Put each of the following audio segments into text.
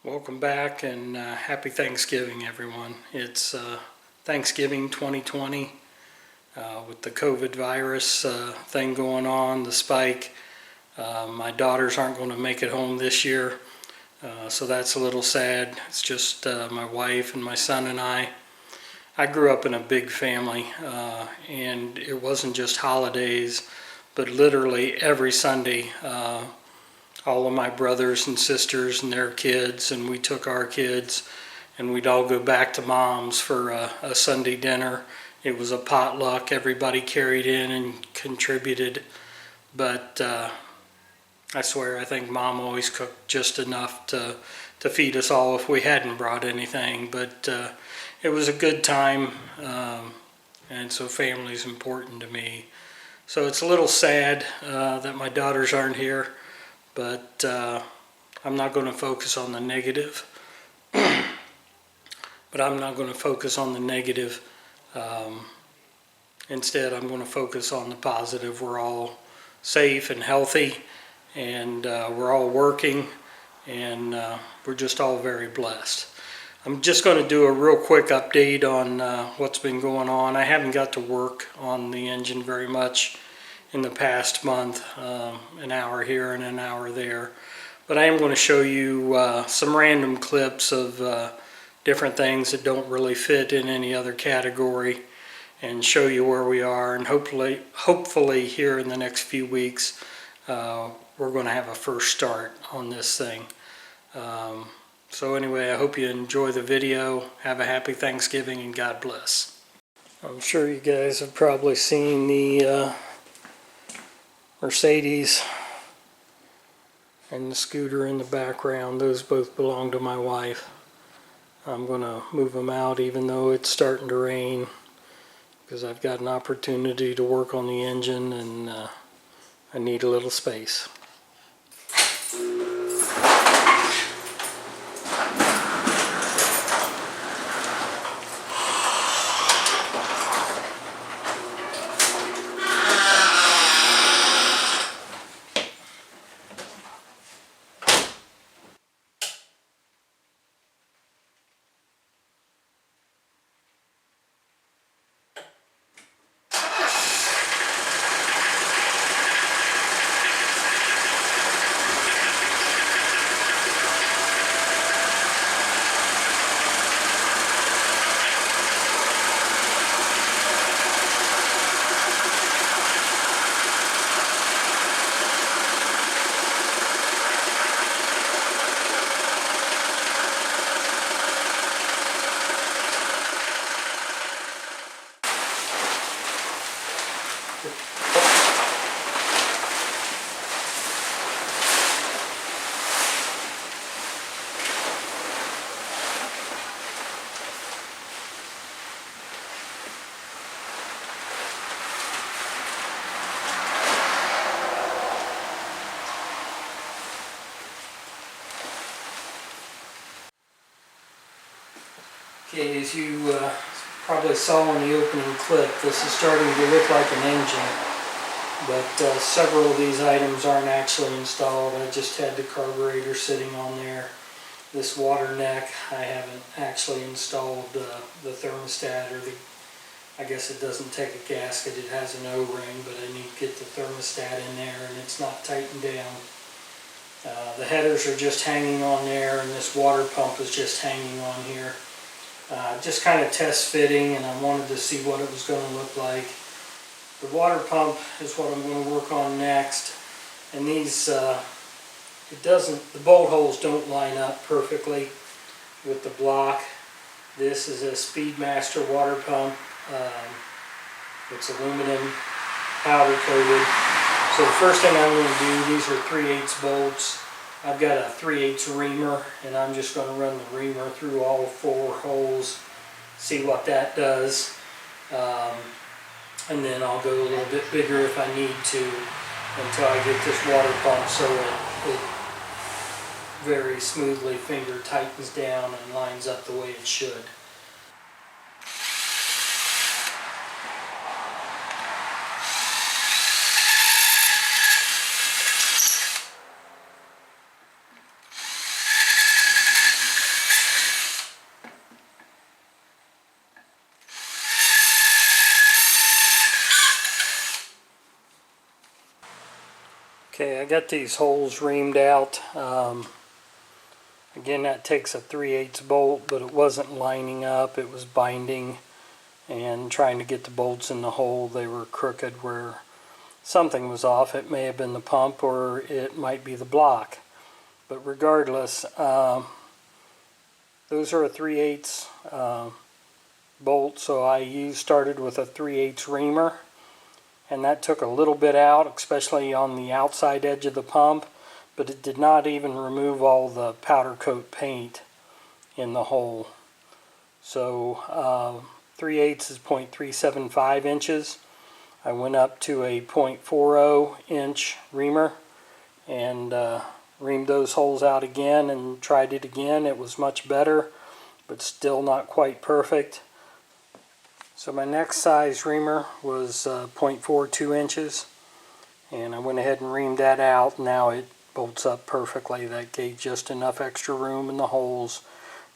Welcome back and happy Thanksgiving, everyone. It's Thanksgiving 2020 with the COVID virus thing going on, the spike. My daughters aren't going to make it home this year, so that's a little sad. It's just my wife and my son and I. I grew up in a big family, and it wasn't just holidays, but literally every Sunday. All of my brothers and sisters and their kids, and we took our kids, and we'd all go back to Mom's for a Sunday dinner. It was a potluck. Everybody carried in and contributed, but I swear I think Mom always cooked just enough to feed us all if we hadn't brought anything. But it was a good time, and so family's important to me. So it's a little sad that my daughters aren't here. But I'm not going to focus on the negative. Instead, I'm going to focus on the positive. We're all safe and healthy, and we're all working, and we're just all very blessed. I'm just going to do a real quick update on what's been going on. I haven't got to work on the engine very much in the past month, an hour here and an hour there. But I am going to show you some random clips of different things that don't really fit in any other category and show you where we are. And hopefully here in the next few weeks, we're going to have a first start on this thing. So anyway, I hope you enjoy the video. Have a happy Thanksgiving and God bless. I'm sure you guys have probably seen the Mercedes and the scooter in the background. Those both belong to my wife. I'm going to move them out even though it's starting to rain, because I've got an opportunity to work on the engine and I need a little space. Okay, as you probably saw in the opening clip, this is starting to look like an engine, but several of these items aren't actually installed. I just had the carburetor sitting on there. This water neck, I haven't actually installed the thermostat, or I guess it doesn't take a gasket, it has an O-ring, but I need to get the thermostat in there and it's not tightened down. The headers are just hanging on there, and this water pump is just hanging on here. Just kind of test fitting, and I wanted to see what it was going to look like. The water pump is what I'm going to work on next, and these the bolt holes don't line up perfectly with the block. This is a Speedmaster water pump. It's aluminum, powder coated. So the first thing I'm going to do, these are 3/8 bolts. I've got a 3/8 reamer, and I'm just going to run the reamer through all 4 holes, see what that does, and then I'll go a little bit bigger if I need to until I get this water pump so it very smoothly finger tightens down and lines up the way it should. Okay, I got these holes reamed out. Again, that takes a 3/8 bolt, but it wasn't lining up. It was binding and trying to get the bolts in the hole. They were crooked where something was off. It may have been the pump or it might be the block. But regardless, those are a 3/8 bolt, so I started with a 3/8 reamer, and that took a little bit out, especially on the outside edge of the pump, but it did not even remove all the powder coat paint in the hole. So 3/8 is 0.375 inches. I went up to a 0.40 inch reamer and reamed those holes out again and tried it again. It was much better, but still not quite perfect. So my next size reamer was 0.42 inches, and I went ahead and reamed that out. Now it bolts up perfectly. That gave just enough extra room in the holes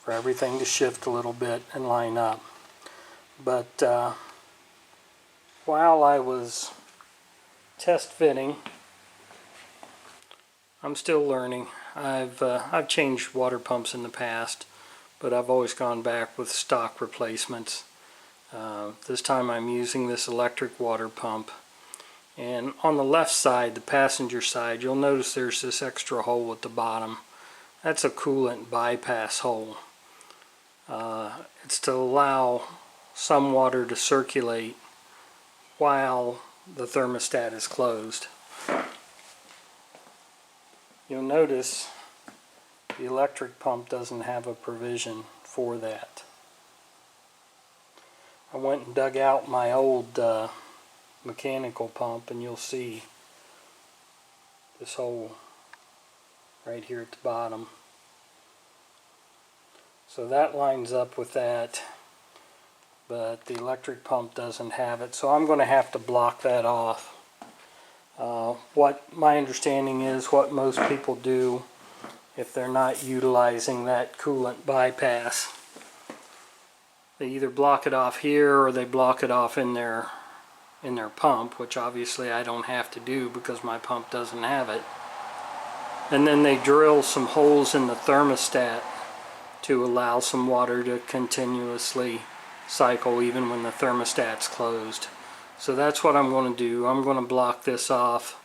for everything to shift a little bit and line up. But while I was test fitting, I'm still learning. I've changed water pumps in the past, but I've always gone back with stock replacements. This time I'm using this electric water pump, and on the left side, the passenger side, you'll notice there's this extra hole at the bottom. That's a coolant bypass hole. It's to allow some water to circulate while the thermostat is closed. You'll notice the electric pump doesn't have a provision for that. I went and dug out my old mechanical pump, and you'll see this hole right here at the bottom. So that lines up with that, but the electric pump doesn't have it, so I'm going to have to block that off. What my understanding is, what most people do if they're not utilizing that coolant bypass, they either block it off here or they block it off in their pump, which obviously I don't have to do because my pump doesn't have it. And then they drill some holes in the thermostat to allow some water to continuously cycle even when the thermostat's closed. So that's what I'm going to do. I'm going to block this off.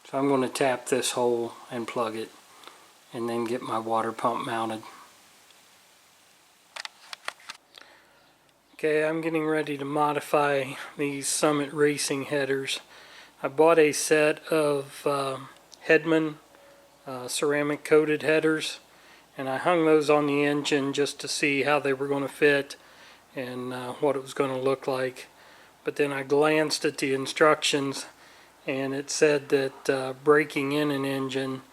So I'm going to tap this hole and plug it, and then get my water pump mounted. Okay, I'm getting ready to modify these Summit Racing headers. I bought a set of Hedman ceramic coated headers, and I hung those on the engine just to see how they were going to fit and what it was going to look like. But then I glanced at the instructions, and it said that breaking in an engine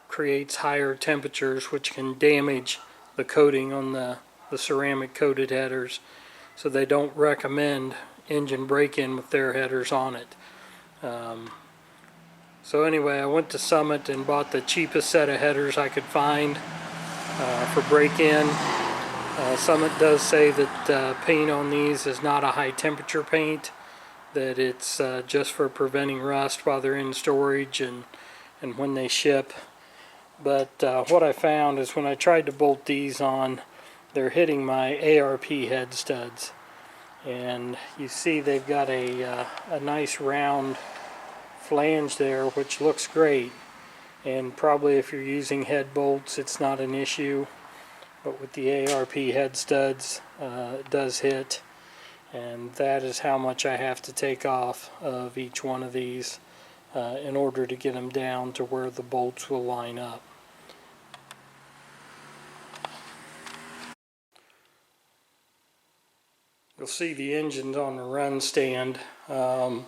creates higher temperatures, which can damage the coating on the ceramic coated headers. So they don't recommend engine break-in with their headers on it. So anyway, I went to Summit and bought the cheapest set of headers I could find for break-in. Summit does say that paint on these is not a high temperature paint, that it's just for preventing rust while they're in storage and when they ship. But what I found is when I tried to bolt these on, they're hitting my ARP head studs. And you see they've got a nice round flange there, which looks great. And probably if you're using head bolts, it's not an issue. But with the ARP head studs, it does hit. And that is how much I have to take off of each one of these in order to get them down to where the bolts will line up. You'll see the engine's on the run stand. I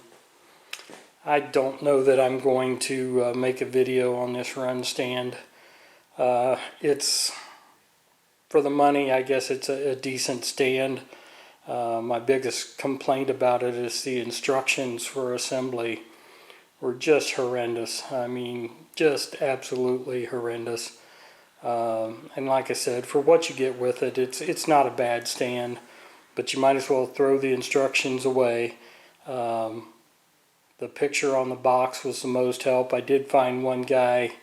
don't know that I'm going to make a video on this run stand. It's, for the money, I guess it's a decent stand. My biggest complaint about it is the instructions for assembly were just horrendous. I mean, just absolutely horrendous. And like I said, for what you get with it, it's not a bad stand, but you might as well throw the instructions away. The the picture on the box was the most help. I did find one guy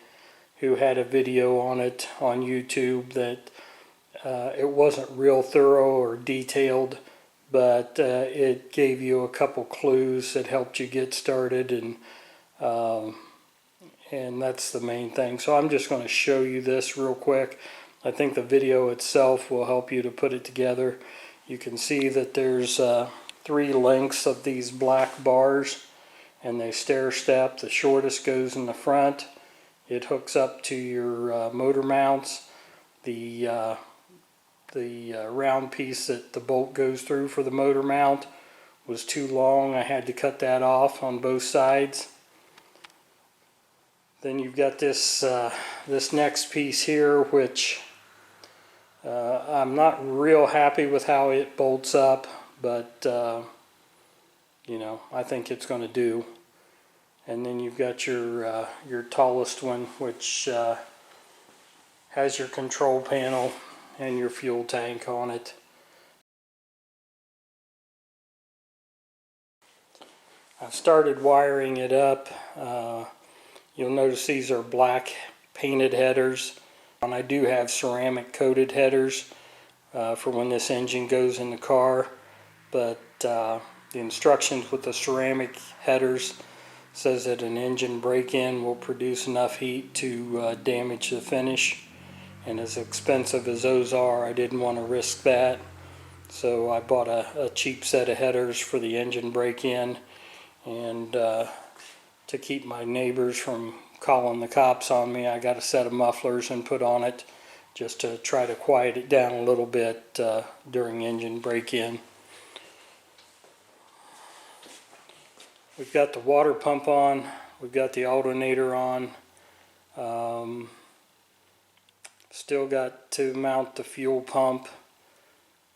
who had a video on it on YouTube that it wasn't real thorough or detailed, but it gave you a couple clues that helped you get started, and that's the main thing. So I'm just going to show you this real quick. I think the video itself will help you to put it together. You can see that there's 3 lengths of these black bars, and they stair step. The shortest goes in the front. It hooks up to your motor mounts. The round piece that the bolt goes through for the motor mount was too long. I had to cut that off on both sides. Then you've got this this next piece here, which I'm not real happy with how it bolts up, but you know, I think it's going to do. And then you've got your tallest one, which has your control panel and your fuel tank on it. I started wiring it up. You'll notice these are black painted headers, and I do have ceramic coated headers for when this engine goes in the car, but the instructions with the ceramic headers says that an engine break-in will produce enough heat to damage the finish, and as expensive as those are, I didn't want to risk that, so I bought a cheap set of headers for the engine break-in, and to keep my neighbors from calling the cops on me, I got a set of mufflers and put on it just to try to quiet it down a little bit during engine break-in. We've got the water pump on, we've got the alternator on, still got to mount the fuel pump,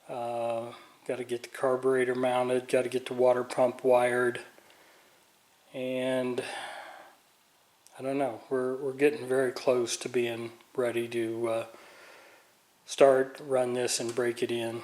got to get the carburetor mounted, got to get the water pump wired, and I don't know, we're getting very close to being ready to run this and break it in.